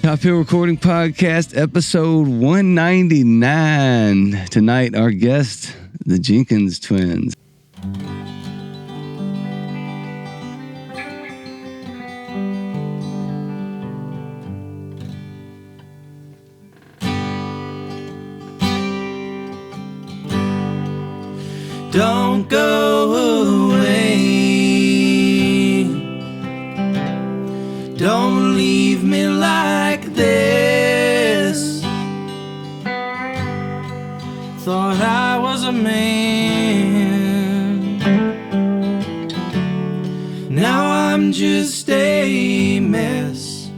Top Hill Recording Podcast, episode 199. Tonight, our guest, the Jenkin Twins. Don't go away. Don't leave me like this. Thought I was a man. Now I'm just a mess.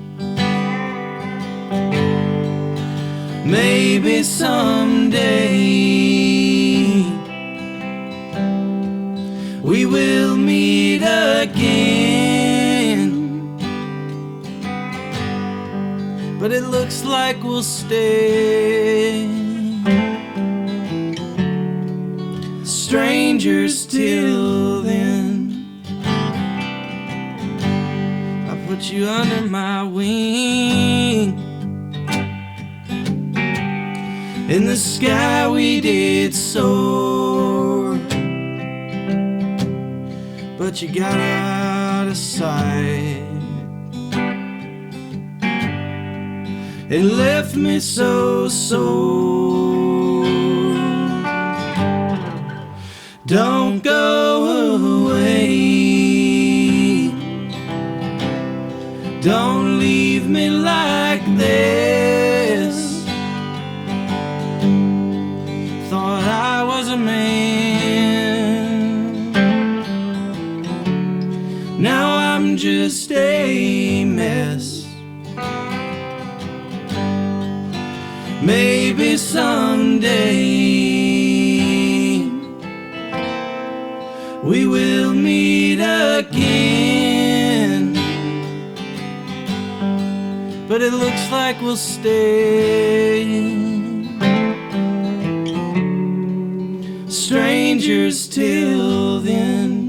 Maybe someday we will meet again, but it looks like we'll stay strangers till then. I put you under my wing. In the sky we did soar, but you got out of sight and left me so sore. Don't go away. Don't leave me like this. Thought I was a man. Now I'm just a mess. Maybe someday we will meet again, but it looks like we'll stay strangers till then.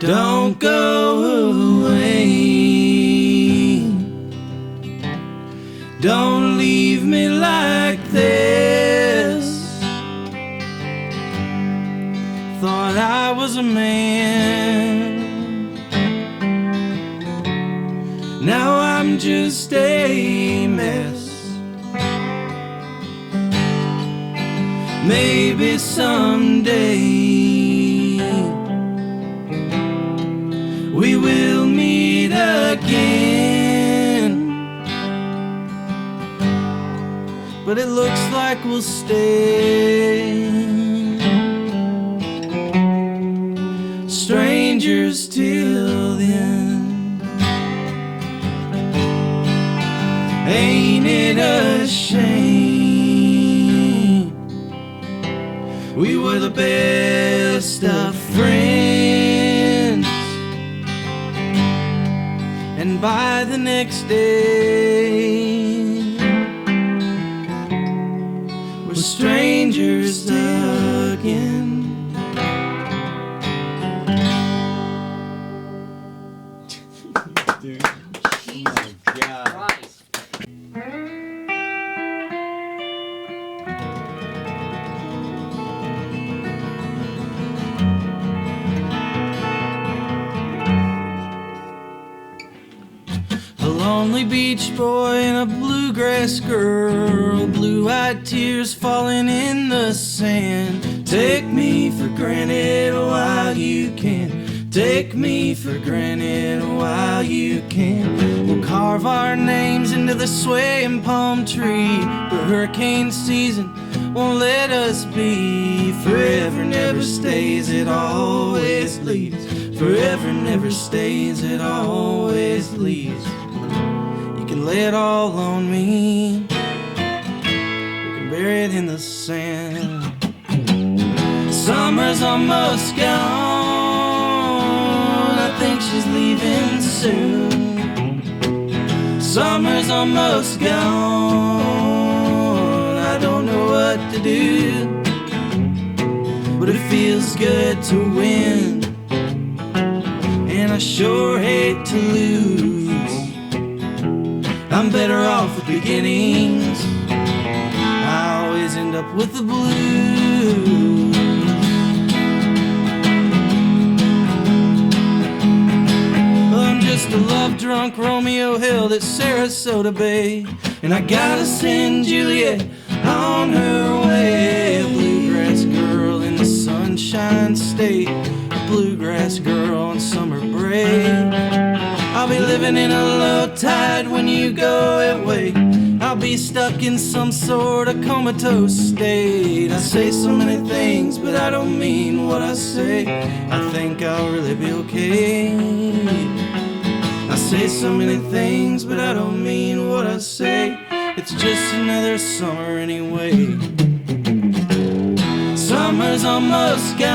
Don't go away. Don't leave me like this. Thought I was a man. Now I'm just a mess. Maybe someday we will meet again, but it looks like we'll stay strangers till then. Ain't it a shame? We were the best of friends, and by the next day we're strangers again. Dude. Oh my God. A lonely beach boy and a bluegrass girl, blue-eyed tears falling in the sand. Take me for granted while you can. Take me for granted while you can. We'll carve our names into the swaying palm tree, but hurricane season won't let us be. Forever never stays, it always leaves. Forever never stays, it always leaves. You can lay it all on me. We can bury it in the sand. Summer's almost gone, I think she's leaving soon. Summer's almost gone, I don't know what to do, but it feels good to win, and I sure hate to lose. I'm better off with beginnings, I always end up with the blues. Just a love-drunk Romeo held at Sarasota Bay, and I gotta send Juliet on her way. A bluegrass girl in the Sunshine State, a bluegrass girl on summer break. I'll be living in a low tide when you go away. I'll be stuck in some sort of comatose state. I say so many things, but I don't mean what I say. I think I'll really be okay. I say so many things, but I don't mean what I say. It's just another summer anyway. Summer's almost gone,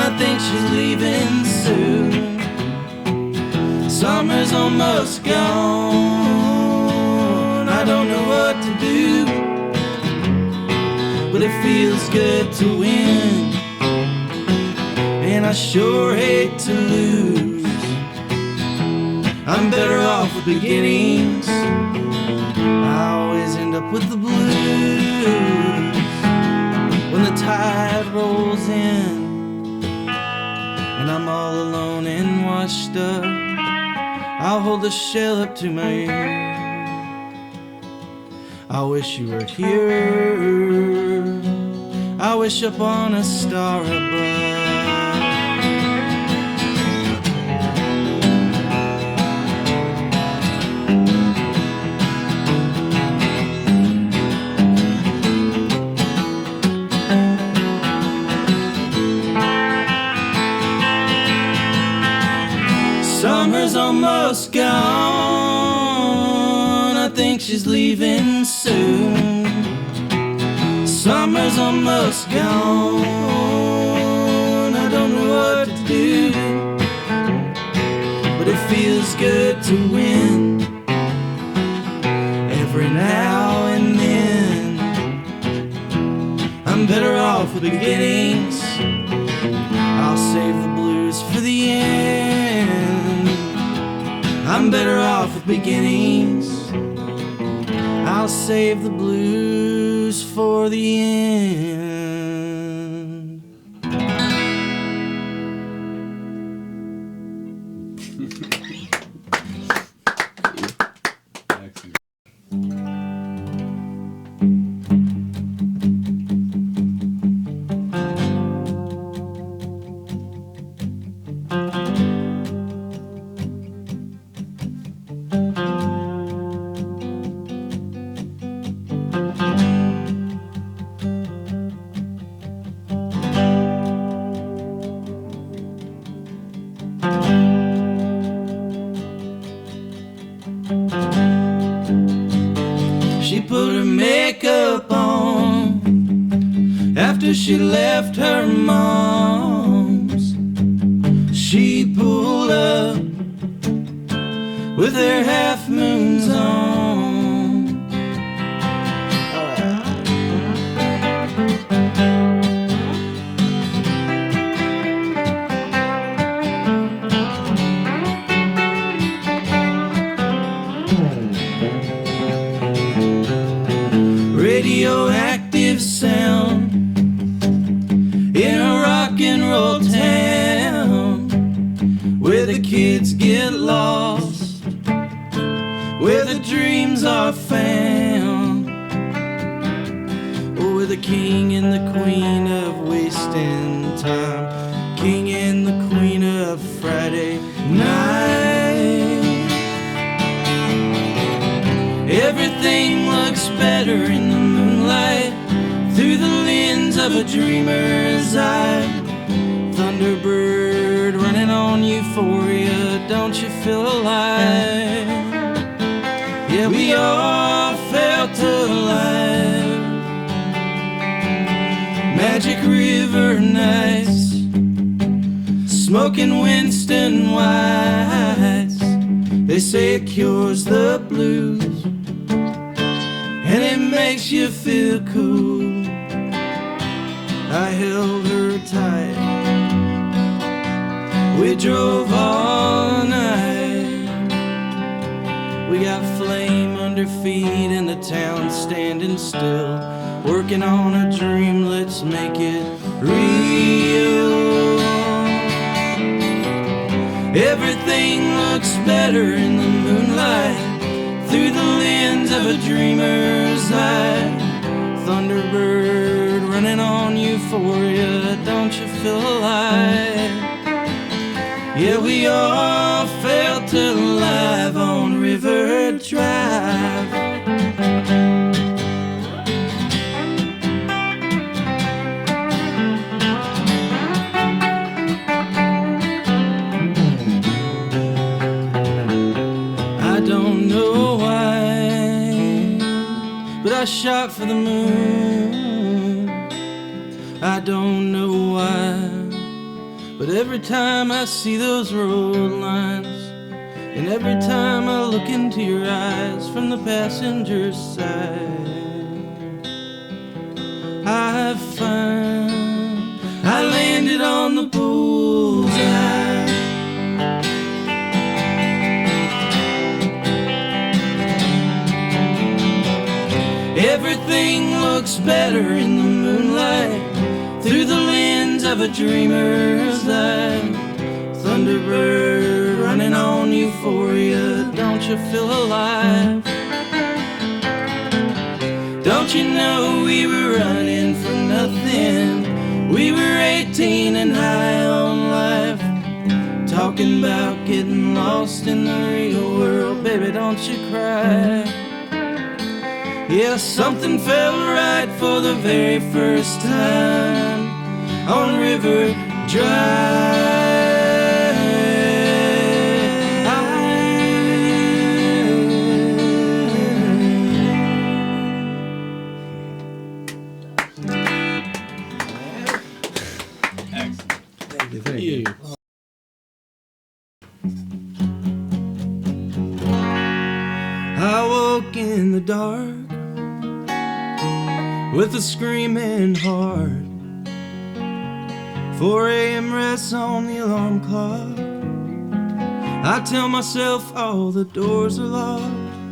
I think she's leaving soon. Summer's almost gone, I don't know what to do, but it feels good to win, and I sure hate to lose. I'm better off with beginnings, I always end up with the blues. When the tide rolls in and I'm all alone and washed up, I'll hold the shell up to my ear. I wish you were here, I wish upon a star above. Summer's almost gone, I think she's leaving soon. Summer's almost gone, I don't know what to do, but it feels good to win every now and then. I'm better off with beginnings, I'll save the blues for the end. I'm better off with beginnings, I'll save the blues for the end. She put her makeup on after she left her mom's. She pulled up with her half moons on. Radioactive sound in a rock and roll town where the kids get lost, where the dreams are found, or where the king and the queen of wasting time, king and the queen of Friday night. Everything looks better in the moonlight through the lens of a dreamer's eye. Thunderbird running running on euphoria. Don't you feel alive? Yeah, we all felt alive. Magic River nights, smoking Winston Whites. They say it cures the blues and it makes you feel cool. I held her tight, we drove all night. We got flame under feet and the town standing still, working on a dream, let's make it real. Everything looks better in the moonlight, through the lens of a dreamer's eye. Thunderbird running on euphoria, don't you feel alive? Yeah, we all felt alive on River Drive. I don't know why, but I shot for the moon. I don't know why, but every time I see those road lines, and every time I look into your eyes from the passenger's side, I find I landed on the bullseye. Everything looks better in the moonlight, through the lens of a dreamer's eye. Thunderbird running on euphoria, don't you feel alive? Don't you know we were running for nothing? We were 18 and high on life, talking about getting lost in the real world. Baby, don't you cry. Yeah, something felt right for the very first time on River Drive. Thank you. I woke in the dark with a screaming heart. 4 a.m. rests on the alarm clock. I tell myself all the doors are locked.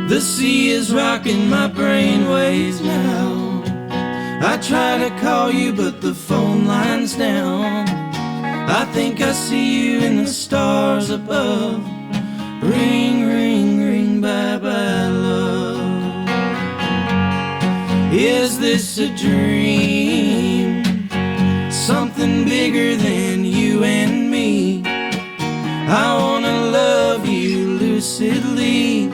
The sea is rocking my brainwaves now. I try to call you but the phone line's down. I think I see you in the stars above. Ring, ring, ring, bye-bye love. Is this a dream? Something bigger than you and me. I wanna love you lucidly.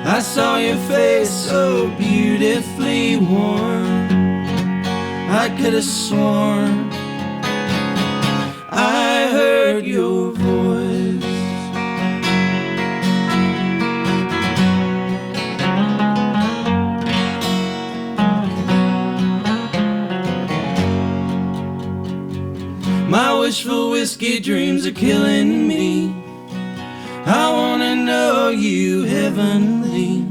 I saw your face so beautifully warm. I could have sworn I heard your voice. My wishful whiskey dreams are killing me. I wanna know you heavenly.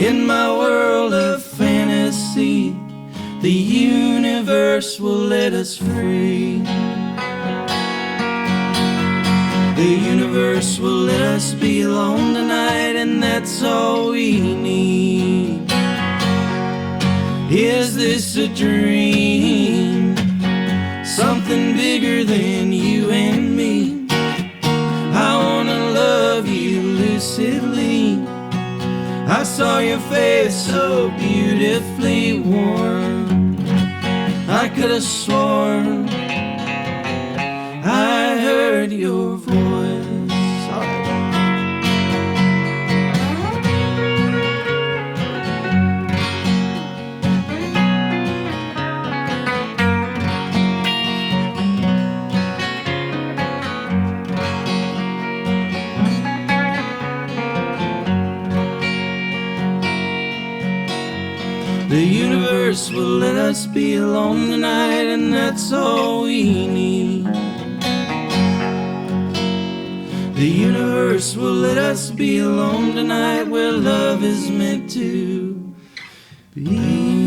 In my world of fantasy, the universe will let us free. The universe will let us be alone tonight, and that's all we need. Is this a dream? Something bigger than you and me. I wanna love you lucidly. I saw your face so beautifully warm. I could have sworn I heard your voice. will let us be alone tonight, and that's all we need. The universe will let us be alone tonight, where love is meant to be.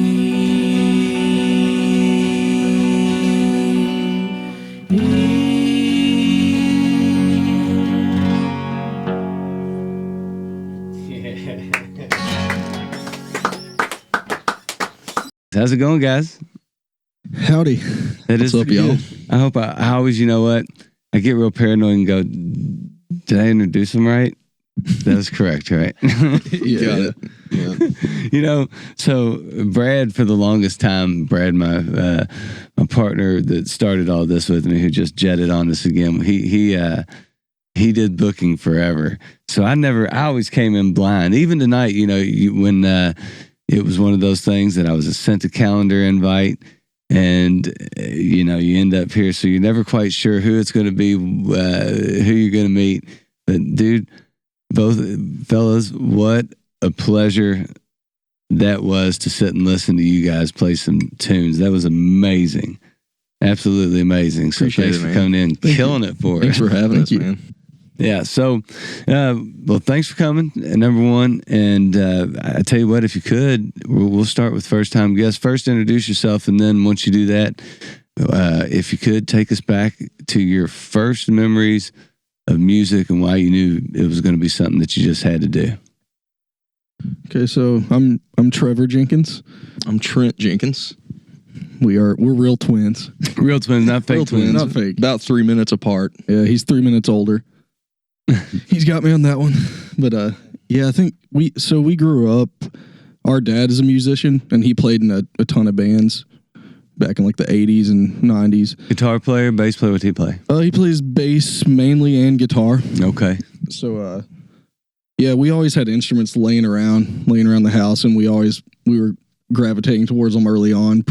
How's it going, guys? Howdy. What's up, y'all? I hope I always, you know what? I get real paranoid and go, did I introduce him right? That was correct, right? Yeah. You know, so Brad, for the longest time, Brad, my partner that started all this with me, who just jetted on this again, he did booking forever. So I always came in blind. Even tonight, you know, when it was one of those things that I was sent a calendar invite, and you know, you end up here, so you're never quite sure who it's going to be, who you're going to meet. But dude, both fellas, what a pleasure that was to sit and listen to you guys play some tunes. That was amazing, absolutely amazing. So Appreciate thanks it, for man. coming in, killing it for us. Thanks for having us, you. man. Yeah. So, well, thanks for coming. Number one. And I tell you what, if you could, we'll start with first time guests. First, introduce yourself. And then once you do that, if you could take us back to your first memories of music and why you knew it was going to be something that you just had to do. Okay, so I'm Trevor Jenkins. I'm Trent Jenkins. We're real twins. Real twins, not fake Real twins. Not fake. About 3 minutes apart. Yeah, he's 3 minutes older. He's got me on that one. But yeah, I think we grew up. Our dad is a musician, and he played in a ton of bands back in like the 80s and 90s. Guitar player, bass player, what did he play? He plays bass mainly and guitar. Okay. So yeah, we always had instruments laying around the house, and we were gravitating towards them early on.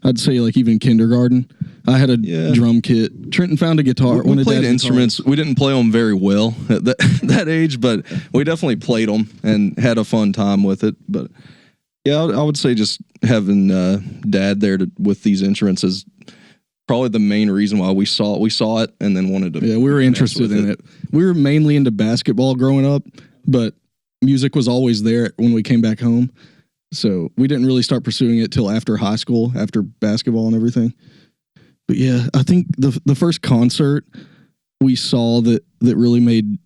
I'd say like even kindergarten. I had a drum kit. Trenton found a guitar. We played instruments. We didn't play them very well at that age, but we definitely played them and had a fun time with it. But yeah, I would say just having Dad there with these instruments is probably the main reason why we saw it and then wanted to. Yeah, we were interested in it. We were mainly into basketball growing up, but music was always there when we came back home. So we didn't really start pursuing it till after high school, after basketball and everything. But yeah, I think the first concert we saw that really made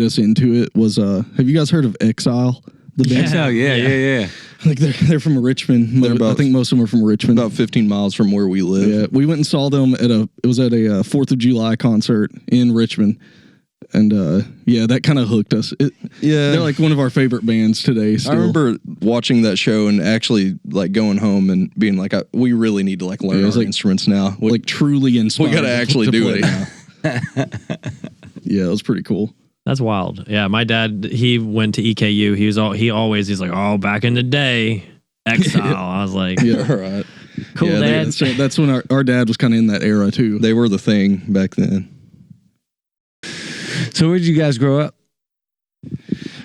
us into it was have you guys heard of Exile? The band? Exile, yeah. Like they're from Richmond. I think most of them are from Richmond. About 15 miles from where we live. Yeah, we went and saw them at a 4th of July concert in Richmond. And yeah, that kind of hooked us. They're like one of our favorite bands today. Still. I remember watching that show and actually like going home and being like, we really need to like learn our instruments now. Like truly inspired. We got to actually do it now. Yeah, it was pretty cool. That's wild. Yeah, my dad, he went to EKU. He's like, oh, back in the day, Exile. I was like, yeah, right. Cool, Dad. That's when our dad was kind of in that era too. They were the thing back then. So where did you guys grow up?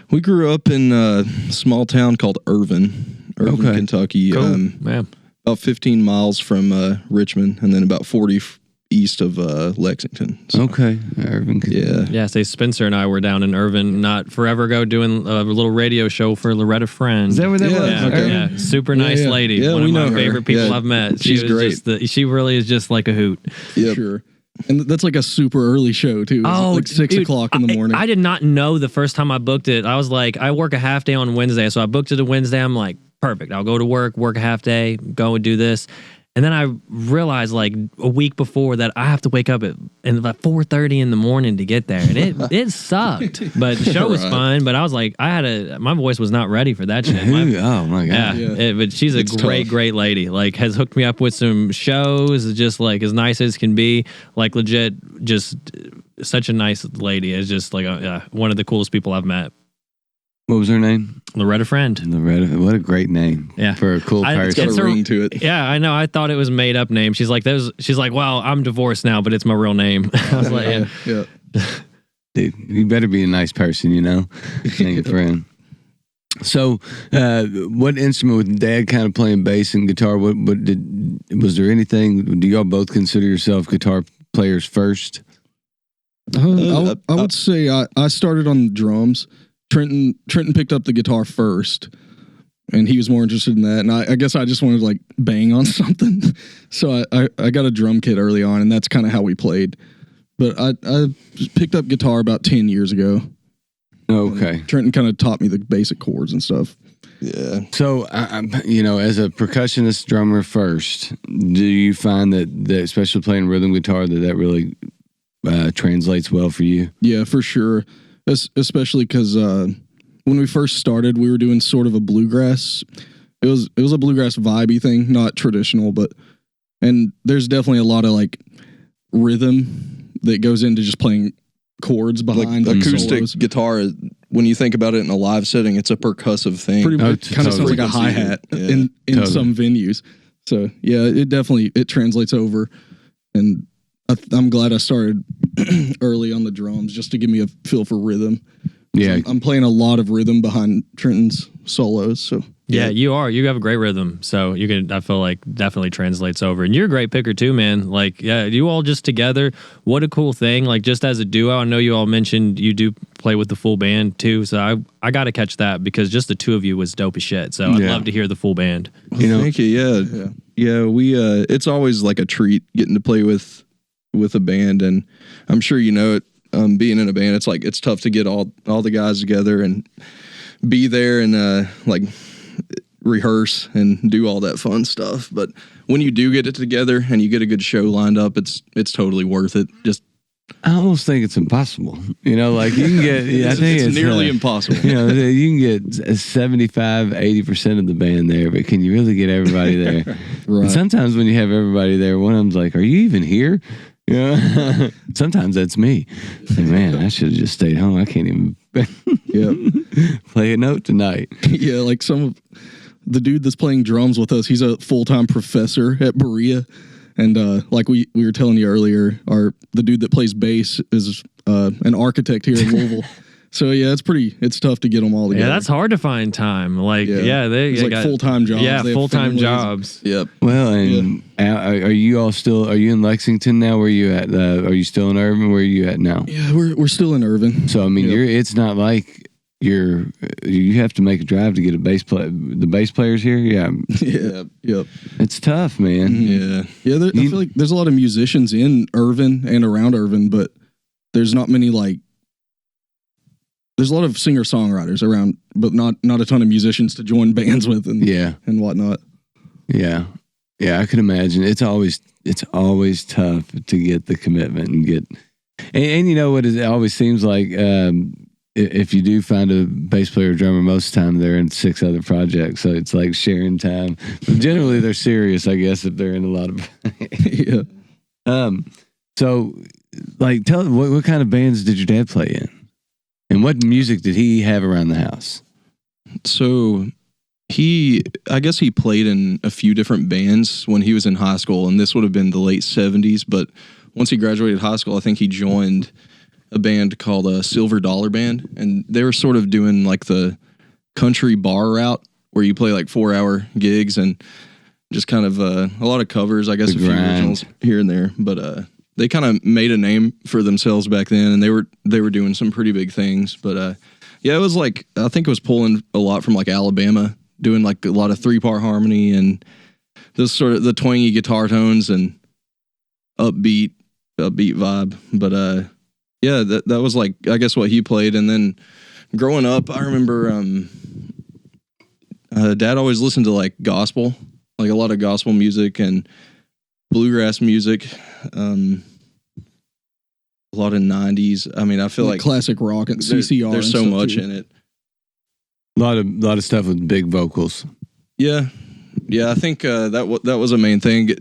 We grew up in a small town called Irvine, Kentucky. Cool. About 15 miles from Richmond, and then about 40 east of Lexington. So, Okay, Irvine. Yeah. Yeah, say Spencer and I were down in Irvine not forever ago doing a little radio show for Loretta Friend. Is that where that was? Yeah, Okay. yeah, super nice lady. Yeah, One we of know my her. favorite people Yeah. I've met. She's great. She really is just like a hoot. Yep. Sure. And that's like a super early show too. It's like 6 o'clock in the morning. I did not know the first time I booked it. I was like, I work a half day on Wednesday, so I booked it a Wednesday. I'm like, perfect. I'll go to work a half day, go and do this. And then I realized like a week before that I have to wake up at 4:30 in the morning to get there, and it sucked. But the show was fun. But I was like, my voice was not ready for that shit. Oh my god! But she's a great lady. Like has hooked me up with some shows, just like as nice as can be. Like legit, just such a nice lady. It's just like one of the coolest people I've met. What was her name? Loretta Friend. Loretta. What a great name. Yeah. For a cool person. It's got a ring to it. Yeah, I know. I thought it was made up name. She's like, well, I'm divorced now, but it's my real name. I was like, yeah. Dude, you better be a nice person, you know? Ain't a friend. So, what instrument with Dad kind of playing bass and guitar? Was there anything? Do y'all both consider yourself guitar players first? I would say I started on drums. Trenton picked up the guitar first, and he was more interested in that. And I guess I just wanted to like bang on something, so I got a drum kit early on, and that's kind of how we played. But I picked up guitar about 10 years ago. Okay. Trenton kind of taught me the basic chords and stuff. Yeah. So, as a percussionist drummer first, do you find that especially playing rhythm guitar, that really translates well for you? Yeah, for sure. Especially because when we first started, we were doing sort of a bluegrass. It was a bluegrass vibey thing, not traditional, and there's definitely a lot of like rhythm that goes into just playing chords behind like acoustic solos. guitar. When you think about it in a live setting, it's a percussive thing. Pretty much kind of sounds like a hi-hat in some venues. So yeah, it translates over, and I'm glad I started early on the drums just to give me a feel for rhythm. Yeah, I'm playing a lot of rhythm behind Trenton's solos. So Yeah, you are. You have a great rhythm, so you can. I feel like definitely translates over. And you're a great picker too, man. Like, yeah, you all just together. What a cool thing! Like, just as a duo. I know you all mentioned you do play with the full band too. So I got to catch that because just the two of you was dope as shit. So I'd love to hear the full band. Thank you. Yeah. We it's always like a treat getting to play with a band, and I'm sure you know it. Being in a band, it's tough to get all the guys together and be there and like rehearse and do all that fun stuff. But when you do get it together and you get a good show lined up, it's totally worth it. Just I almost think it's impossible. Like you can get, I think it's nearly impossible. You can get 75, 80% of the band there, but can you really get everybody there? Right. And sometimes when you have everybody there, one of them's like, "Are you even here?" Sometimes that's me. Like, man, I should have just stayed home. I can't even play a note tonight. Yeah, like the dude that's playing drums with us, he's a full-time professor at Berea. And like we were telling you earlier, the dude that plays bass is an architect here in Louisville. So yeah, it's tough to get them all together. Yeah, that's hard to find time. Like, they got full-time jobs. Yeah, They have full-time families. jobs. Yep. Well, and are you all still? Are you in Lexington now? Where are you at? Are you still in Irvine? Where are you at now? Yeah, we're still in Irvine. So I mean, it's not like you have to make a drive to get a bass player. The bass players here, Yep. it's tough, man. Mm-hmm. Yeah. I feel like there's a lot of musicians in Irvine and around Irvine, but there's not many there's a lot of singer-songwriters around, but not a ton of musicians to join bands with and whatnot. Yeah. I could imagine. It's always tough to get the commitment and get, and you know what it always seems like, if you do find a bass player or drummer, most of the time they're in 6 other projects. So it's like sharing time. But generally they're serious, I guess, if they're in a lot of, So like, tell what kind of bands did your dad play in? And what music did he have around the house? So I guess he played in a few different bands when he was in high school, and this would have been the late 70s. But once he graduated high school, I think he joined a band called Silver Dollar Band, and they were sort of doing like the country bar route where you play like 4-hour gigs and just kind of a lot of covers, I guess, a few originals here and there. But they kind of made a name for themselves back then, and they were doing some pretty big things. But it was like, I think it was pulling a lot from like Alabama, doing like a lot of 3-part harmony and this sort of the twangy guitar tones and upbeat vibe. But that was like, I guess, what he played. And then growing up, I remember Dad always listened to like gospel, like a lot of gospel music and bluegrass music, a lot of 90s. I mean, I feel like classic rock and CCR. There's so much in it. A lot of stuff with big vocals. Yeah. I think that was a main thing.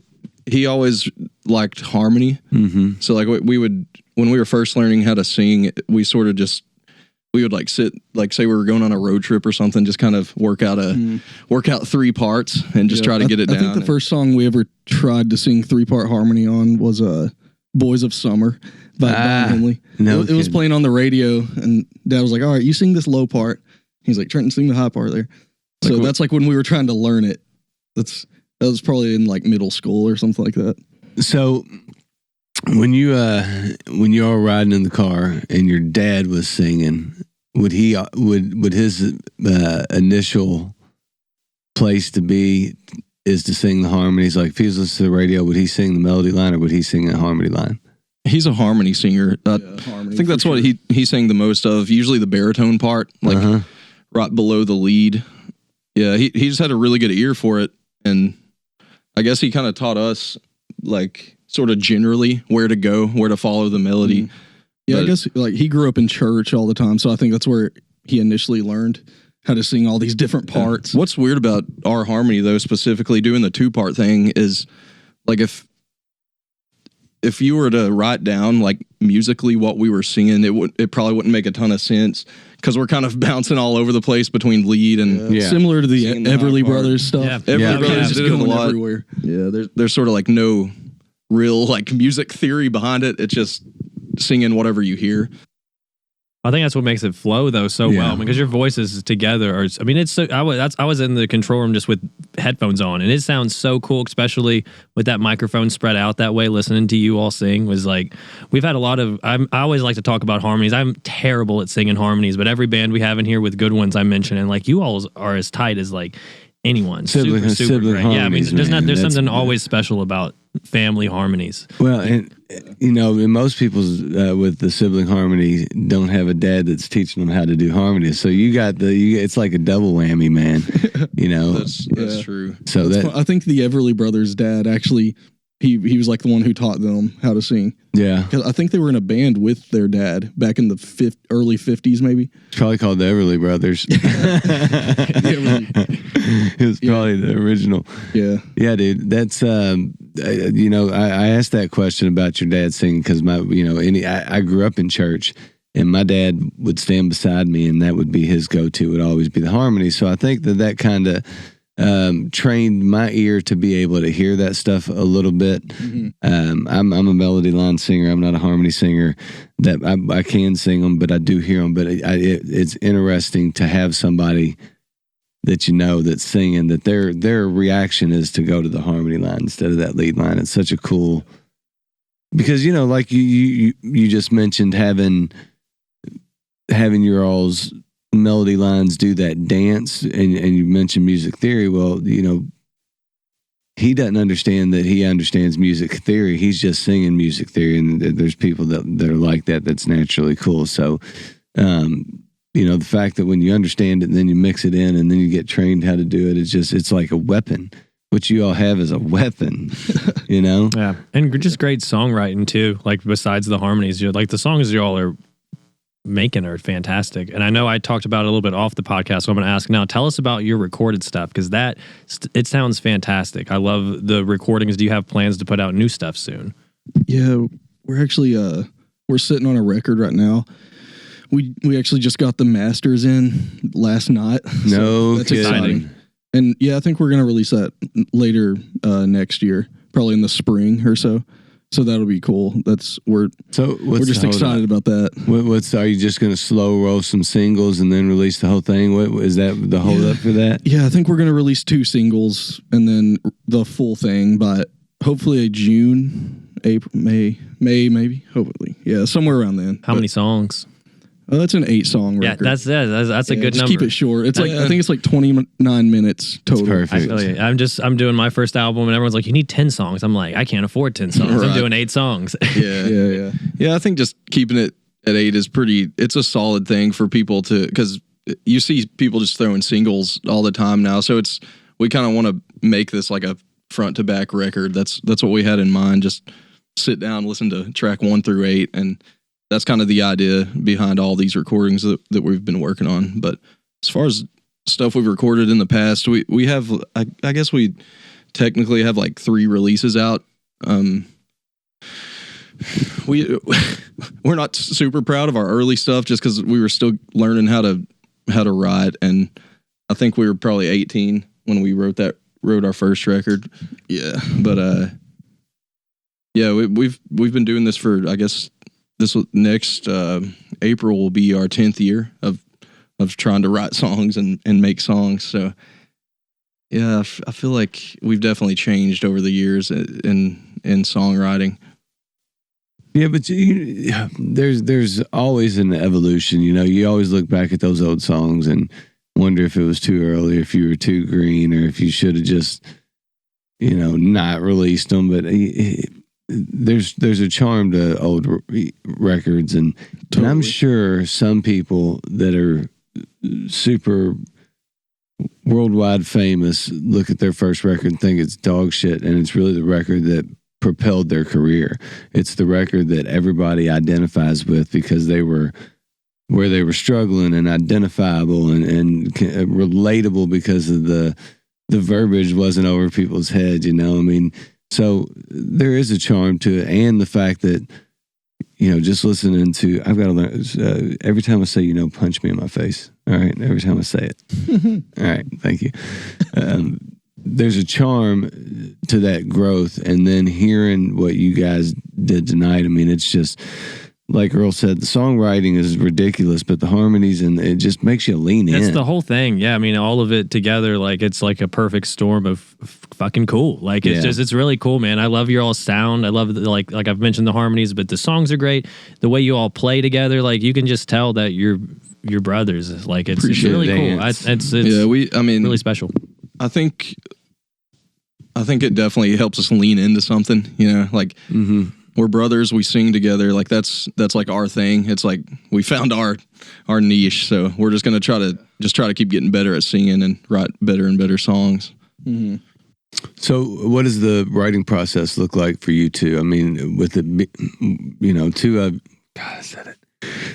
He always liked harmony. Mm-hmm. So like we would, when we were first learning how to sing, we would like sit, like say we were going on a road trip or something, just kind of work out 3 parts and just try to get it down. I think the first song we ever tried to sing 3-part harmony on was Boys of Summer by Don Henley. No it was playing on the radio, and Dad was like, "All right, you sing this low part, He's like, Trenton, sing the high part there. So that's like when we were trying to learn it. That was probably in like middle school or something like that. So when you are riding in the car and your dad was singing, would his initial place to be is to sing the harmonies? Like if he was listening to the radio, would he sing the melody line or would he sing a harmony line? He's a harmony singer. Harmony, I think that's for what sure. he sang the most of. Usually the baritone part, like right below the lead. Yeah, he just had a really good ear for it, and I guess he kind of taught us like sort of generally where to go, where to follow the melody. Yeah, But- I guess like he grew up in church all the time, so I think that's where he initially learned how to sing all these different parts. What's weird about our harmony though, specifically doing the 2-part thing, is like if you were to write down like musically what we were singing, it probably wouldn't make a ton of sense because we're kind of bouncing all over the place between lead and Yeah. Similar to the Singing the Everly high part. Brothers stuff. Yeah. Everly Yeah. Brothers Just did it a going lot. everywhere. Yeah, there's sort of like no real like music theory behind it. It's just singing whatever you hear. I think that's what makes it flow though so Yeah. well because your voices together are. I mean, it's so. I was in the control room just with headphones on, and it sounds so cool, especially with that microphone spread out that way. Listening to you all sing was like we've had a lot of. I always like to talk about harmonies. I'm terrible at singing harmonies, but every band we have in here with good ones I mention, and like you all are as tight as like anyone. Sibling Great. Yeah, I mean, harmonies, there's man. there's That's- something always special about family harmonies. Well, and you know, and most people's with the sibling harmony don't have a dad that's teaching them how to do harmonies. So you got it's like a double whammy, man. You know, That's true. so that I think the Everly Brothers' dad actually, he was like the one who taught them how to sing. yeah, 'Cause I think they were in a band with their dad back in the early 50s, maybe. it's probably called the Everly Brothers. It was probably the original. Yeah. Yeah, dude. That's you know, I asked that question about your dad singing because I grew up in church and my dad would stand beside me and that would be his go-to, would always be the harmony. So I think that kind of trained my ear to be able to hear that stuff a little bit. I'm a melody line singer. I'm not a harmony singer. That I can sing them, but I do hear them. But it's interesting to have somebody that you know that's singing that their reaction is to go to the harmony line instead of that lead line. It's such a cool because you know, like you just mentioned having your all's melody lines do that dance and you mentioned music theory. Well, you know, he doesn't understand that he understands music theory. He's just singing music theory, and there's people that are like that. That's naturally cool. So, you know, the fact that when you understand it and then you mix it in and then you get trained how to do it, it's like a weapon. What you all have is a weapon, you know? Yeah, and just great songwriting too. Like besides the harmonies, like the songs you all are making are fantastic. And I know I talked about it a little bit off the podcast, so I'm going to ask now. Tell us about your recorded stuff because it sounds fantastic. I love the recordings. Do you have plans to put out new stuff soon? Yeah, we're actually we're sitting on a record right now. We actually just got the masters in last night. No that's kidding. exciting. And yeah, I think we're gonna release that later next year, probably in the spring or so. So that'll be cool. We're just excited about that. What's are you just going to slow roll some singles and then release the whole thing? What is that the hold up for that? Yeah, I think we're gonna release 2 singles and then the full thing by hopefully June, April, May maybe. Hopefully, yeah, somewhere around then. How many songs? That's an 8-song Yeah, record. that's a good just number. keep it short. It's like I think it's like 29 minutes total. Perfect. I feel you. I'm doing my first album, and everyone's like, "You need 10 songs." I'm like, "I can't afford 10 songs. I'm Right. doing 8 songs." Yeah. I think just keeping it at 8 is it's a solid thing for people to, because you see people just throwing singles all the time now. So we kind of want to make this like a front to back record. That's what we had in mind. Just sit down, listen to track 1 through 8, and that's kind of the idea behind all these recordings that we've been working on. But as far as stuff we've recorded in the past, we have, I guess we technically have like 3 releases out. We're not super proud of our early stuff just because we were still learning how to write, and I think we were probably 18 when we wrote our first record. Yeah. But yeah, we've been doing this for, I guess this next April will be our 10th year of trying to write songs and make songs. So yeah, I feel like we've definitely changed over the years in songwriting. Yeah, but there's always an evolution. You know, you always look back at those old songs and wonder if it was too early, if you were too green, or if you should have just, you know, not released them. But there's a charm to old records, and I'm sure some people that are super worldwide famous look at their first record and think it's dog shit, and it's really the record that propelled their career. It's the record that everybody identifies with because they were where they were struggling and identifiable and relatable because of the verbiage wasn't over people's heads, you know. I mean, so there is a charm to it, and the fact that, you know, just listening to, I've got to learn, every time I say, you know, punch me in my face. All right. Every time I say it. All right. Thank you. There's a charm to that growth. And then hearing what you guys did tonight, I mean, it's just, like Earl said, the songwriting is ridiculous, but the harmonies, and it just makes you lean in. That's the whole thing. Yeah, I mean, all of it together, like, it's like a perfect storm of fucking cool. Like, it's just, it's really cool, man. I love your all sound. I love, like I've mentioned the harmonies, but the songs are great. The way you all play together, like, you can just tell that you're brothers. Like, it's really cool. It's really special. I think it definitely helps us lean into something, you know, like, we're brothers, we sing together. Like, that's like our thing. It's like we found our niche. So we're just going to try to keep getting better at singing and write better and better songs. Mm-hmm. So what does the writing process look like for you two? I mean, with the, you know,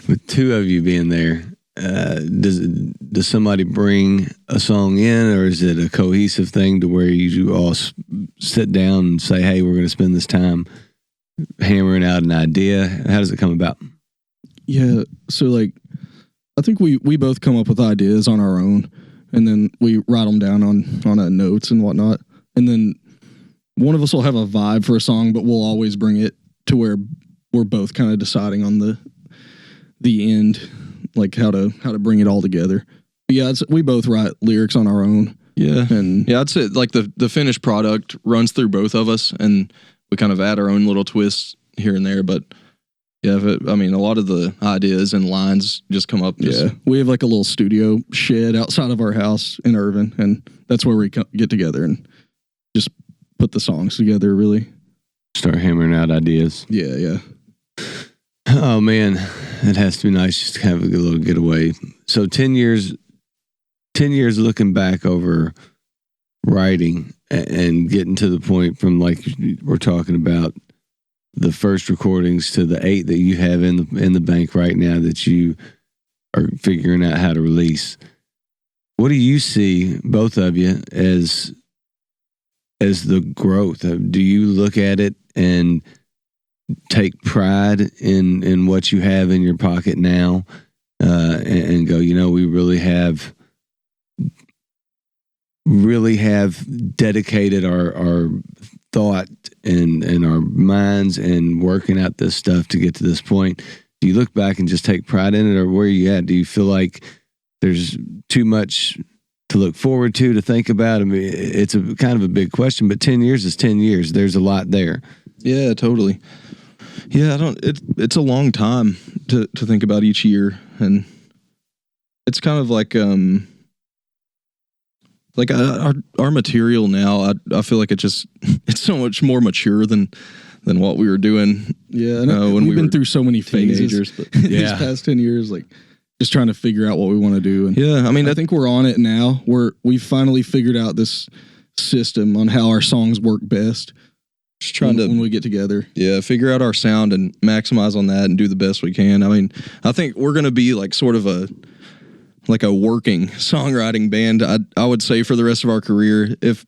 with two of you being there, does somebody bring a song in, or is it a cohesive thing to where you all sit down and say, hey, we're going to spend this time hammering out an idea? How does it come about? Yeah, so like, I think we both come up with ideas on our own, and then we write them down on notes and whatnot, and then one of us will have a vibe for a song, but we'll always bring it to where we're both kind of deciding on the end, like how to bring it all together. But yeah, we both write lyrics on our own. Yeah, and I'd say like the finished product runs through both of us, and we kind of add our own little twists here and there, but yeah, a lot of the ideas and lines just come up. We have like a little studio shed outside of our house in Irvine, and that's where we get together and just put the songs together, really. Start hammering out ideas. Yeah. Oh, man, it has to be nice just to have a little getaway. So 10 years looking back over writing and getting to the point from, like we're talking about, the first recordings to the 8 that you have in the bank right now that you are figuring out how to release. What do you see, both of you, as the growth? Do you look at it and take pride in what you have in your pocket now, and go, you know, we really have dedicated our thought and our minds and working out this stuff to get to this point? Do you look back and just take pride in it, or where are you at? Do you feel like there's too much to look forward to think about? I mean, it's a kind of a big question, but 10 years is 10 years. There's a lot there. Yeah, totally. Yeah, it's a long time to think about each year, and it's kind of like our material now, I feel like it's so much more mature than what we were doing. Yeah, when we've been through so many phases these past 10 years, like just trying to figure out what we want to do. And yeah, I mean, I think we're on it now. We've finally figured out this system on how our songs work best. Just trying when we get together. Yeah, figure out our sound and maximize on that and do the best we can. I mean, I think we're going to be like sort of a working songwriting band, I would say, for the rest of our career. If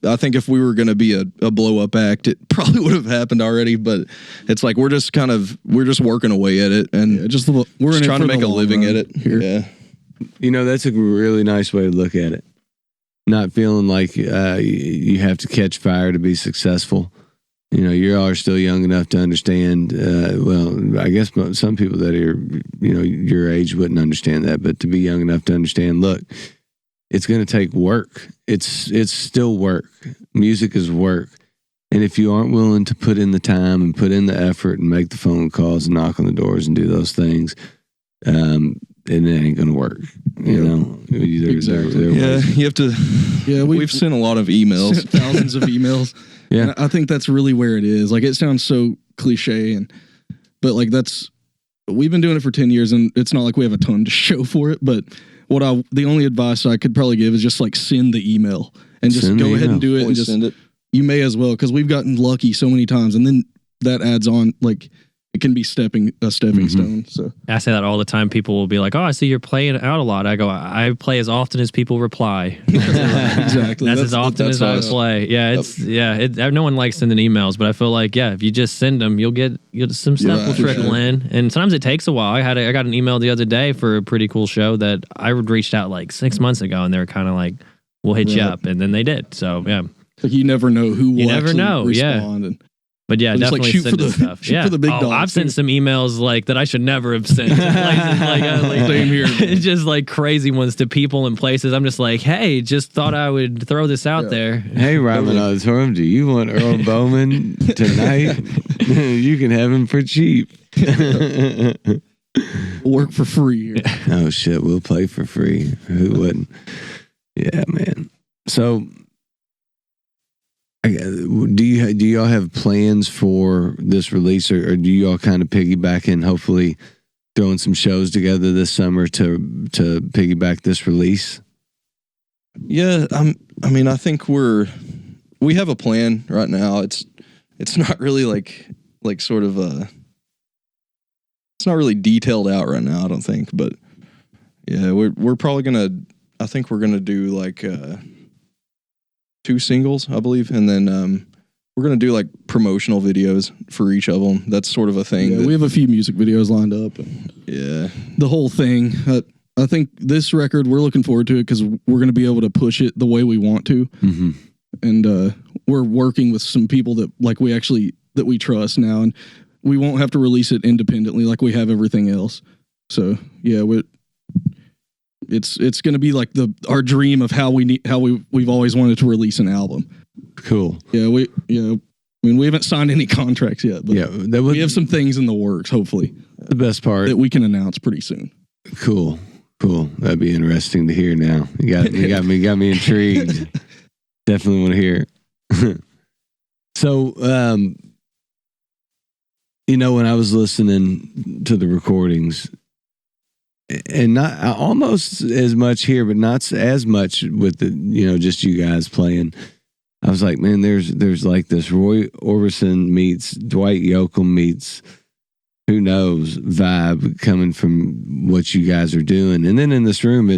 we were going to be a blow up act, it probably would have happened already, but it's like we're just working away at it, and we're just trying to make a living at it here. Yeah. You know, that's a really nice way to look at it. Not feeling like you have to catch fire to be successful. You are still young enough to understand. Well, I guess some people that are, your age wouldn't understand that, but to be young enough to understand, look, it's going to take work. It's still work. Music is work. And if you aren't willing to put in the time and put in the effort and make the phone calls and knock on the doors and do those things, and it ain't going to work. Exactly. You have to. Yeah, we've sent a lot of emails, thousands of emails. Yeah, and I think that's really where it is. Like, it sounds so cliche, but like we've been doing it for 10 years, and it's not like we have a ton to show for it. But the only advice I could probably give is just like send the email and just go ahead and do it, and just send it. You may as well, because we've gotten lucky so many times, and then that adds on, like, it can be a stepping stone. So I say that all the time. People will be like, "Oh, I see you're playing out a lot." I go, "I play as often as people reply." Exactly. That's as often as I play. Yeah, no one likes sending emails, but I feel like if you just send them, you'll get some stuff will trickle in, and sometimes it takes a while. I got an email the other day for a pretty cool show that I reached out like 6 months ago, and they were kind of like, "We'll hit you up," and then they did. So yeah. Like, you never know who will respond. Yeah. But yeah, definitely shoot for the stuff. Shoot for the big dog. I've sent some emails like that I should never have sent. Same here. Just like crazy ones to people and places. I'm just like, hey, just thought I would throw this out there. Hey, Ryman Auditorium, do you want Earl Bowman tonight? You can have him for cheap. Work for free. Oh shit, we'll play for free. Who wouldn't? Yeah, man. So, do y'all have plans for this release, or do y'all kind of piggyback and hopefully throwing some shows together this summer to piggyback this release? Yeah, I think we have a plan right now. It's not really like sort of it's not really detailed out right now, I don't think, but yeah, we're probably I think we're gonna do like 2 singles, I believe, and then we're gonna do like promotional videos for each of them. That's sort of a thing. Yeah, we have a few music videos lined up. Yeah, the whole thing. I think this record, we're looking forward to it because we're gonna be able to push it the way we want to, and we're working with some people that we trust now, and we won't have to release it independently like we have everything else. So yeah, it's going to be like our dream of how we've always wanted to release an album. Cool. Yeah, we haven't signed any contracts yet, but we have some things in the works. Hopefully, the best part that we can announce pretty soon. Cool. That'd be interesting to hear. Now you got me intrigued. Definitely want to hear. So, when I was listening to the recordings. And not almost as much here, but not as much with the just you guys playing. I was like, man, there's like this Roy Orbison meets Dwight Yoakam meets who knows vibe coming from what you guys are doing. And then in this room,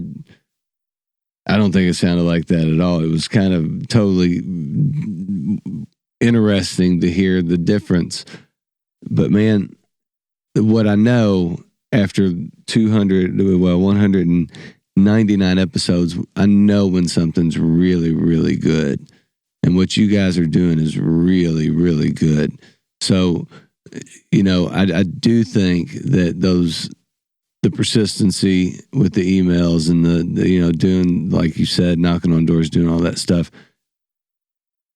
I don't think it sounded like that at all. It was kind of totally interesting to hear the difference. But man, what I know. After 199 episodes, I know when something's really, really good. And what you guys are doing is really, really good. So, I do think that the persistency with the emails and the doing, like you said, knocking on doors, doing all that stuff.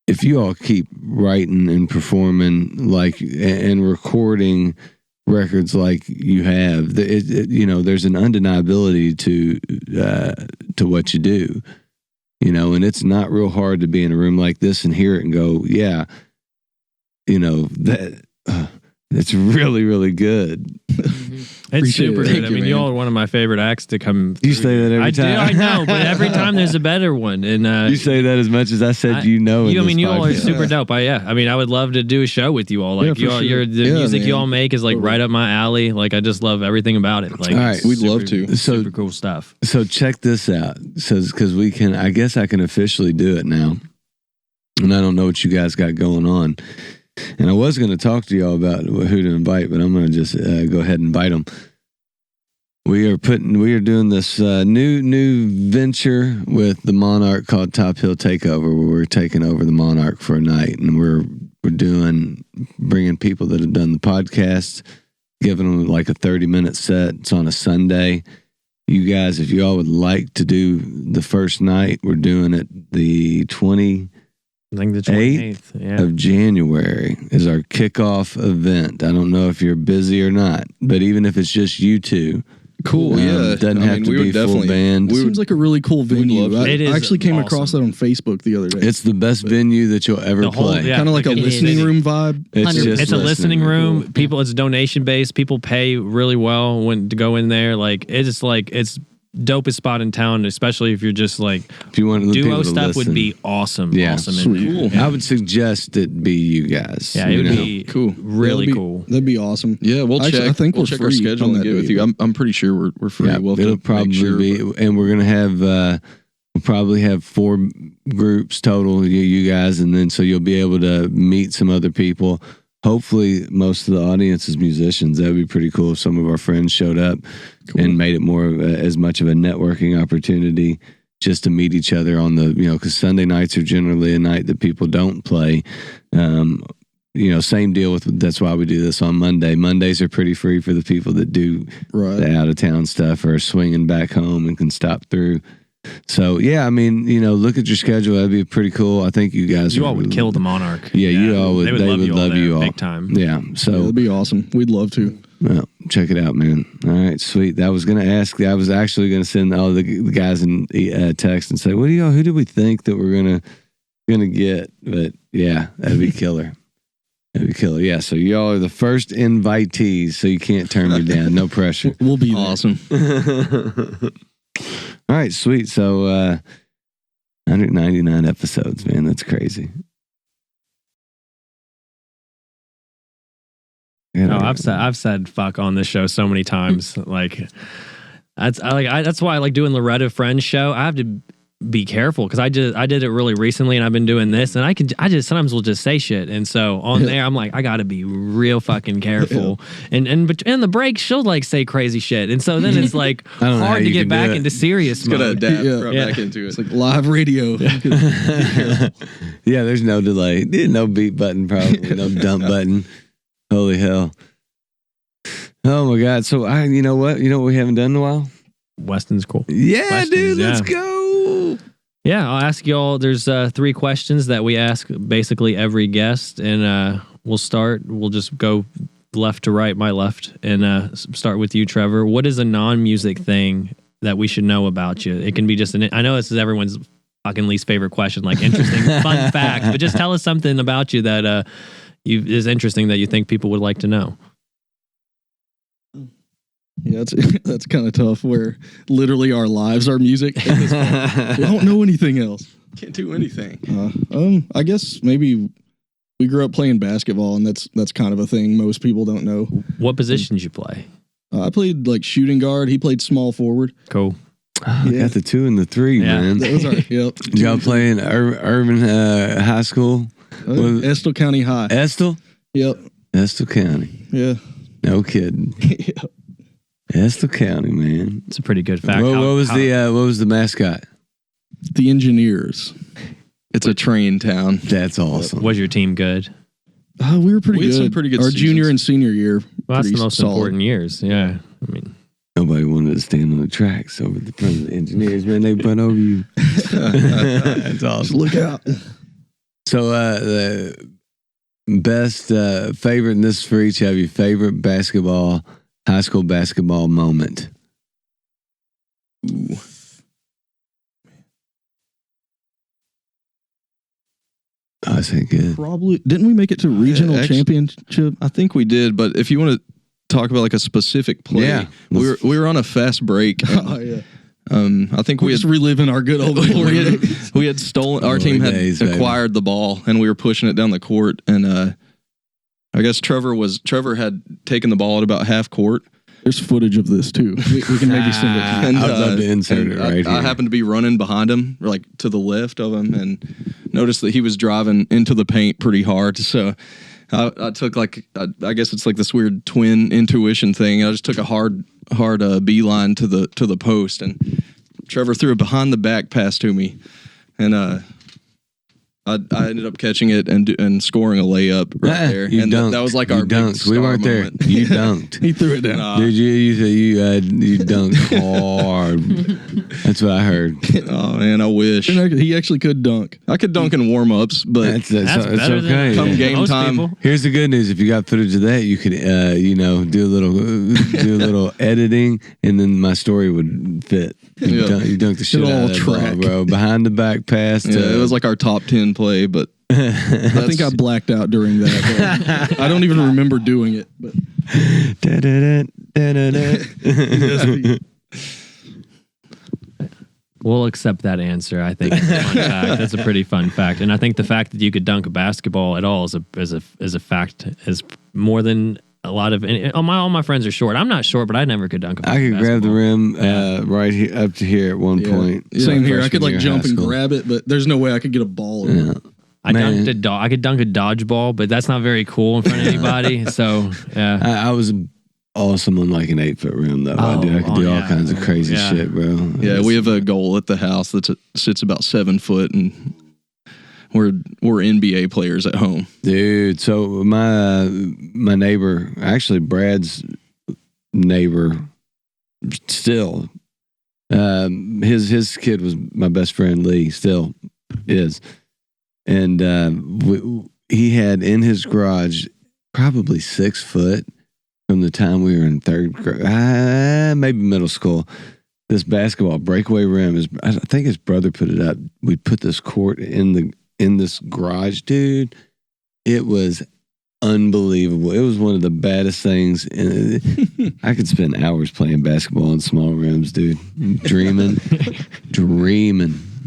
If you all keep writing and performing and recording records like you have, there's an undeniability to what you do, and it's not real hard to be in a room like this and hear it and go, yeah, that it's really, really good. It's super good. I mean, y'all are one of my favorite acts to come. You say that every time. I know, but every time there's a better one. And you say that as much as I said, you all are super dope. I would love to do a show with you all. Like the music you all make is like right up my alley. Like I just love everything about it. Like, all right, we'd love to. Super cool stuff. So check this out. So because I guess I can officially do it now, and I don't know what you guys got going on. And I was going to talk to y'all about who to invite, but I'm going to just go ahead and invite them. we are doing this new venture with the Monarch called Top Hill Takeover, where we're taking over the Monarch for a night, and we're bringing people that have done the podcast, giving them like a 30-minute set. It's on a Sunday. You guys, if you all would like to do the first night, we're doing it the 28th of January is our kickoff event. I don't know if you're busy or not, but even if it's just you two, cool. Yeah, doesn't have to be full band. Seems like a really cool venue. I actually came across that on Facebook the other day. It's the best venue that you'll ever play. Kind of like a listening room vibe. It's a listening room. People, it's donation based. People pay really well to go in there. Like it's dopest spot in town, especially if you're just like, if you want duo stuff would be awesome. Yeah, awesome. Cool. Yeah. I would suggest it be you guys. Yeah, it would be cool. Really cool. That'd be awesome. Yeah, we'll check. I think we'll check our schedule and get with you. I'm pretty sure we're free. Yeah, it'll probably be, and we're gonna have we'll probably have 4 groups total. You guys, and then so you'll be able to meet some other people. Hopefully, most of the audience is musicians. That would be pretty cool if some of our friends showed up and made it more as much of a networking opportunity just to meet each other on the, because Sunday nights are generally a night that people don't play. Same deal with, that's why we do this on Monday. Mondays are pretty free for the people that do the out of town stuff or are swinging back home and can stop through. So, yeah, I mean, look at your schedule. That'd be pretty cool. I think you guys all would kill the Monarch. Yeah, you all would. They would love you all. Big time. Yeah. So that'd be awesome. We'd love to. Well, check it out, man. All right, sweet. I was going to ask, I was actually going to send all the guys in text and say, who do we think that we're going to get? But yeah, that'd be killer. That'd be killer. Yeah, so y'all are the first invitees, so you can't turn me down. No pressure. We'll be awesome. All right, sweet. So 199 episodes, man. That's crazy. I've said fuck on this show so many times. Like that's why I like doing Loretta Friends show. I have to be careful because I did it really recently, and I've been doing this, and I just sometimes will just say shit, and so on there I'm like, I got to be real fucking careful. And the break she'll like say crazy shit, and so then it's like hard to get back into serious mode. Gotta adapt back into it. It's like live radio. Yeah, there's no delay, no beat button, probably no dump button. Holy hell! Oh my god! So you know what we haven't done in a while? Weston's cool. Yeah, Questions, dude, let's go. Yeah, I'll ask y'all. There's 3 questions that we ask basically every guest, and we'll start. We'll just go left to right, my left, and start with you, Trevor. What is a non-music thing that we should know about you? It can be just I know this is everyone's fucking least favorite question, like interesting fun fact, but just tell us something about you that is interesting that you think people would like to know. Yeah, that's kind of tough. Where literally our lives are music. We don't know anything else. Can't do anything. I guess maybe we grew up playing basketball, and that's kind of a thing most people don't know. What positions you play? I played like shooting guard. He played small forward. Cool. I got the 2 and the 3, man. That was our yep. Y'all playing Irvine High School? Estill County High. Estill? Yep. Estill County. Yeah. No kidding. Yep. Estill County, man. It's a pretty good fact. What was the mascot? The Engineers. It's a train town. That's awesome. Was your team good? We were pretty We had good. some pretty good Our seasons. junior and senior year. Well, that's the pretty most solid. important years. Yeah. I mean, Nobody wanted to stand on the tracks over the front of the Engineers, man. They run over you. That's Just awesome. look out. So the best favorite, and this is for each of you, favorite high school basketball moment. Ooh. Oh, that's good. Probably didn't we make it to regional championship? I think we did, but if you want to talk about like a specific play, Yeah. we were on a fast break. And, Oh yeah. I think we We're had just reliving our good old glory days. we had stolen. Our team had days, baby. acquired the ball, and we were pushing it down the court. And I guess Trevor had taken the ball at about half court. There's footage of this too. We can maybe send it to you. And, I'd love to insert it right I here. happened to be running behind him, or like to the left of him, and noticed that he was driving into the paint pretty hard. So I took like I guess it's like this weird twin intuition thing. I just took a hard beeline to the post, and Trevor threw a behind the back pass to me, and I ended up catching it and scoring a layup right there. You And dunked. that was like You our big dunked. star We weren't moment. there. You dunked. He threw it down. Dude, you dunked hard. That's what I heard. Oh man, I wish He actually could dunk. I could dunk in warm ups, but That's it's better okay. than Come game most time. people. Here's the good news: if you got footage of that, you could, do a little editing, and then my story would fit. You dunked the shit It'll out all of that ball, track. bro. Behind the back pass. yeah, it was like our top 10 play. But I think I blacked out during that. but I don't even remember doing it. But We'll accept that answer. I think it's a fun fact. That's a pretty fun fact, and I think the fact that you could dunk a basketball at all is a fact is more than a lot of. All my friends are short. I'm not short, but I never could dunk a I basketball. could grab the rim right here up to here at one point. Same here. I could Freshman year jump high and school. grab it, but there's no way I could get a ball. in it. I Man. could dunk a dodgeball, but that's not very cool in front of anybody. So yeah. I was awesome on like an 8-foot rim though. I could do all yeah. kinds of crazy Yeah. shit, bro. yeah, we have a goal at the house that sits about 7 foot, and we're NBA players at home. Dude, so my neighbor, actually Brad's neighbor, still, his kid was my best friend Lee, still is, and he had in his garage probably 6 foot from the time we were in third grade, maybe middle school. This basketball breakaway rim is, I think his brother put it up. We put this court in this garage, dude. It was unbelievable. It was one of the baddest things. I could spend hours playing basketball on small rims, dude. Dreaming.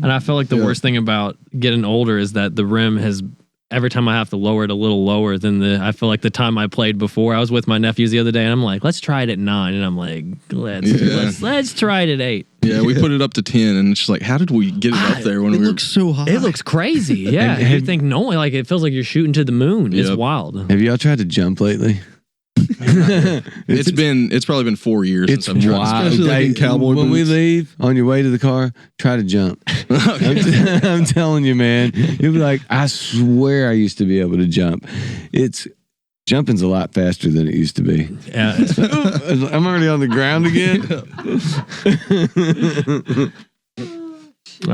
And I feel like the worst thing about getting older is that the rim has. Every time I have to lower it a little lower than I feel like the time I played before. I was with my nephews the other day, and I'm like, let's try it at 9, and I'm like, let's try it at 8. Yeah, we put it up to 10, and it's just like, how did we get it up there when It we were? looks so high. It looks crazy. Yeah, you think no, like it feels like you're shooting to the moon. It's Yep. wild. Have y'all tried to jump lately? It's probably been 4 years It's since I've tried. wild. Especially like in cowboy when we boots. leave on your way to the car, try to jump. I'm telling you, man. You'll be like, I swear I used to be able to jump. Jumping's a lot faster than it used to be. Yeah, I'm already on the ground again.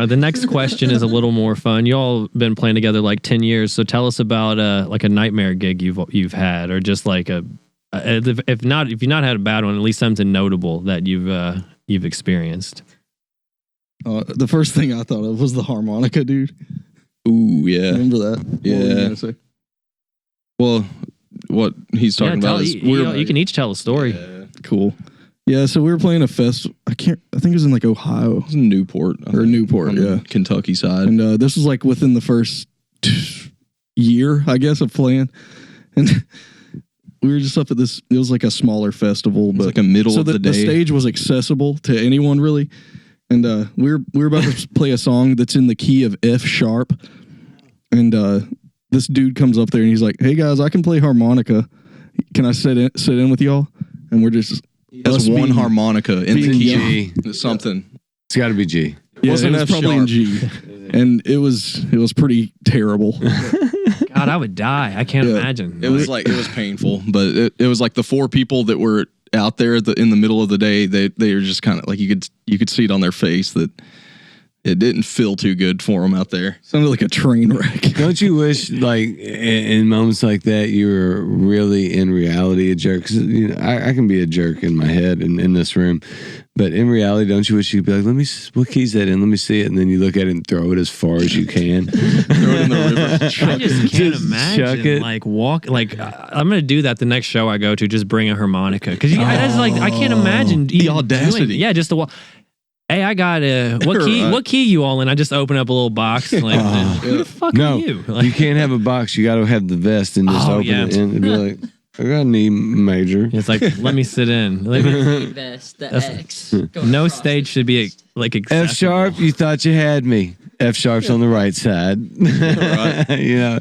the next question is a little more fun. You all been playing together like 10 years, so tell us about like a nightmare gig you've had, or just like if you've not had a bad one, at least something notable that you've experienced. The first thing I thought of was the harmonica, dude. Ooh, yeah. Remember that? What were you Yeah. gonna say? Well, what he's talking about is you can each tell a story. Yeah. Cool. Yeah, so we were playing a fest. I think it was in like Ohio It was in Newport. I or think, Newport, on yeah. the Kentucky side. And this was like within the first year, I guess, of playing. And we were just up at this. It was like a smaller festival, It's but like a middle so of the day. the stage was accessible to anyone really. And we were about to play a song that's in the key of F sharp. And this dude comes up there and he's like, "Hey guys, I can play harmonica. Can I sit in with y'all?" And we're just That's us one being- harmonica in the being key. G. Something. It's got to be G. Yeah, Wasn't it was F probably in sharp. G. And it was pretty terrible. God, I would die. I can't Yeah. imagine. It was painful, but it was like the 4 people that were out there in the middle of the day. They were just kind of like you could see it on their face that it didn't feel too good for them out there. Sounded like a train wreck. Don't you wish, like, in moments like that, you were really in reality a jerk? 'Cause, I can be a jerk in my head and in this room, but in reality, don't you wish you'd be like, what key's that in? Let me see it. And then you look at it and throw it as far as you can. Throw it in the river. I just can't Just imagine chuck it. like I'm gonna do that the next show I go to. Just bring a harmonica because I can't imagine The even audacity. doing- yeah, just the. Hey, I got what key? Right. What key you all in? I just open up a little box. Like, who the fuck No, are you? you can't have a box. You got to have the vest and just Oh, open yeah. it in and be like, I got an E major. It's like, let me sit in. Let me- Vest, the X. going no across stage the should be vest. like F accessible. sharp, you thought you had me. F sharp's on the right side. You know,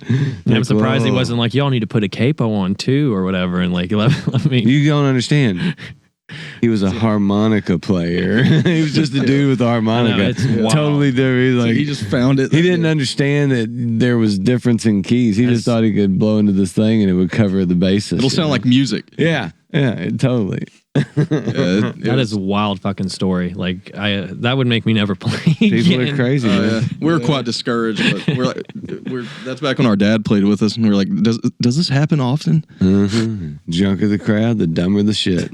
I'm surprised he whoa. wasn't like, y'all need to put a capo on too or whatever. And like, let me. You don't understand. He was a harmonica player. He was just a dude with a harmonica. I know, it's wild. Totally different. He's So like, he just found it. he didn't understand that there was difference in keys. He just thought he could blow into this thing and it would cover the bases. It'll sound like music. yeah, totally. That is a wild fucking story. Like that would make me never play. People again. are crazy. man. We were quite discouraged, but that's back when our dad played with us, and we were like, does this happen often? Drunker the crowd, the dumber the shit.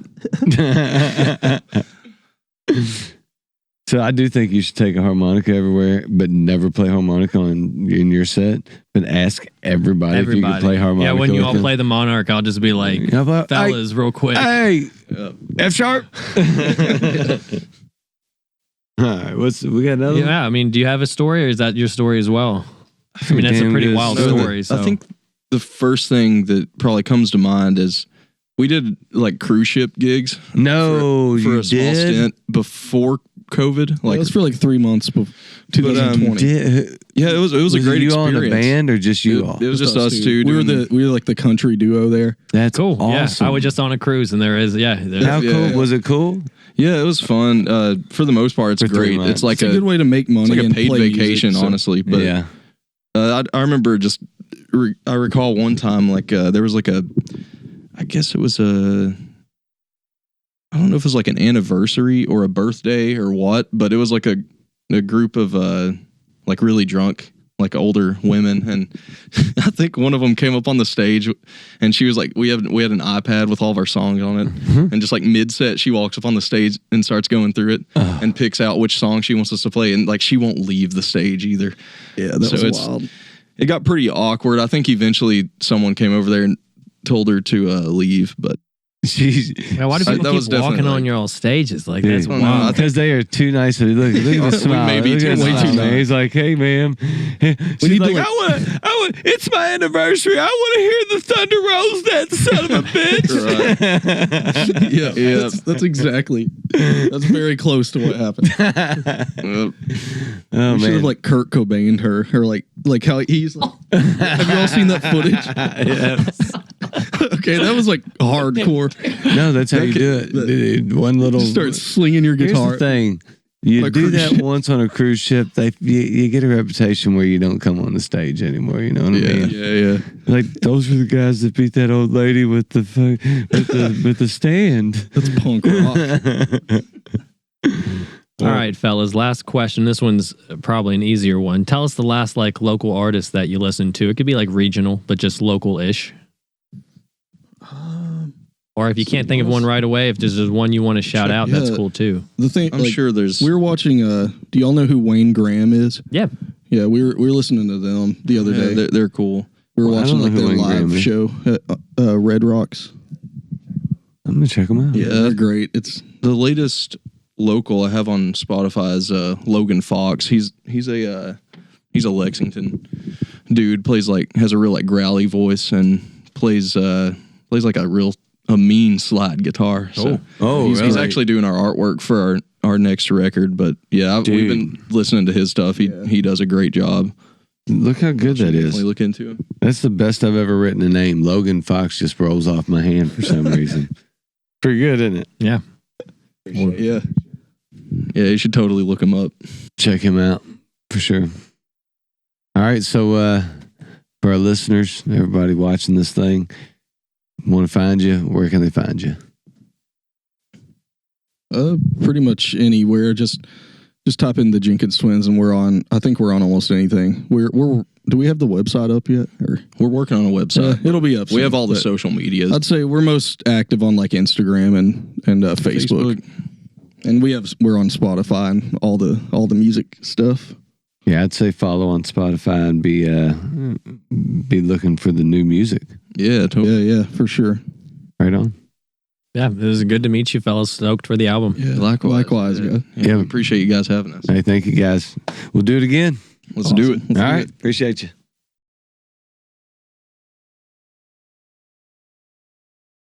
So I do think you should take a harmonica everywhere, but never play harmonica in your set. But ask everybody if you can play harmonica. Yeah, when you with all them. play the Monarch, I'll just be like, How about, fellas, real quick. Hey, F sharp. All right, we got another one? Yeah, I mean, do you have a story, or is that your story as well? I mean, that's a Damn pretty good wild story. story. So. I think the first thing that probably comes to mind is we did like cruise ship gigs No, for you a small did? stint before COVID. Like, Like, it was for like 3 months before 2020. yeah, it was a great you experience. on a band or just you all? It was just us two. We were doing we were like the country duo there. That's cool. awesome. Yeah, I was just on a cruise, and there is, How cool? Yeah. Was it cool? Yeah, it was fun. For the most part, it's For 3 great. months. It's like It's a good way to make money it's like a and paid play vacation, music, so- honestly. But Yeah. I remember just I recall one time like there was like I guess it was I don't know if it was like an anniversary or a birthday or what, but it was like a group of like really drunk like older women, and I think one of them came up on the stage and she was like, we had an iPad with all of our songs on it, and just like mid set she walks up on the stage and starts going through it and picks out which song she wants us to play, and like she won't leave the stage either. Yeah, that So was it's- wild. It got pretty awkward. I think eventually someone came over there and told her to leave, but She's Yeah, why do That people was keep walking definitely on like- your all stages? Like, that's I don't know. wild. because they are too nice. Look at the smile. may be Look at too the way smile, too man. nice. He's like, hey, ma'am. She's need to, like, like- I want. It's my anniversary. I want to hear the Thunder Rolls, that son of a bitch. Yeah, that's exactly. That's very close to what happened. Oh, We should man. have like Kurt Cobained her, or like how he's like. Have you all seen that footage? Okay, that was like hardcore. No, that's how you do it. Dude, one little. Start slinging your Here's guitar. the thing. You Like do cruise that ship. once on a cruise ship, you get a reputation where you don't come on the stage anymore. You know what I mean? yeah. Like those were the guys that beat that old lady with the with the stand. That's punk rock. All right, fellas. Last question. This one's probably an easier one. Tell us the last like local artist that you listened to. It could be like regional, but just local-ish. Or if you can't think of one right away, if there's just one you want to shout out, that's Yeah. cool too. The thing, I'm like, sure there's we were watching. Do y'all know who Wayne Graham is? Yeah. Yeah, we were listening to them the other day. they're cool. We were Well, I watching don't like know their who Wayne Graham live is. show at Red Rocks. I'm gonna check them out. Yeah, they're great. It's The latest local I have on Spotify is Logan Fox. He's a Lexington dude. Has a real like growly voice and plays like a mean slide guitar. So he's really? actually doing our artwork for our next record. But yeah, we've Dude. been listening to his stuff. He does a great job. Look how good that Definitely is. look into him. That's the best I've ever written a name. Logan Fox just rolls off my hand for some reason. Pretty good, isn't it? Yeah. yeah. Yeah, you should totally look him up. Check him out for sure. All right, so for our listeners, everybody watching this thing, want to find you? Where can they find you? Pretty much anywhere. Just type in the Jenkins Twins, and we're on. I think we're on almost anything. We're. Do we have the website up yet? Or We're working on a website. it'll be up. We have soon, all the but social medias. I'd say we're most active on like Instagram and Facebook. And we're on Spotify and all the music stuff. Yeah, I'd say follow on Spotify and be looking for the new music. Yeah, totally. Yeah, for sure. Right on. Yeah. It was good to meet you, fellas. Stoked for the album. Yeah, Likewise, guys. Yeah, we appreciate you guys having us. Hey, thank you guys. We'll do it again. Let's do it. All right. Appreciate you.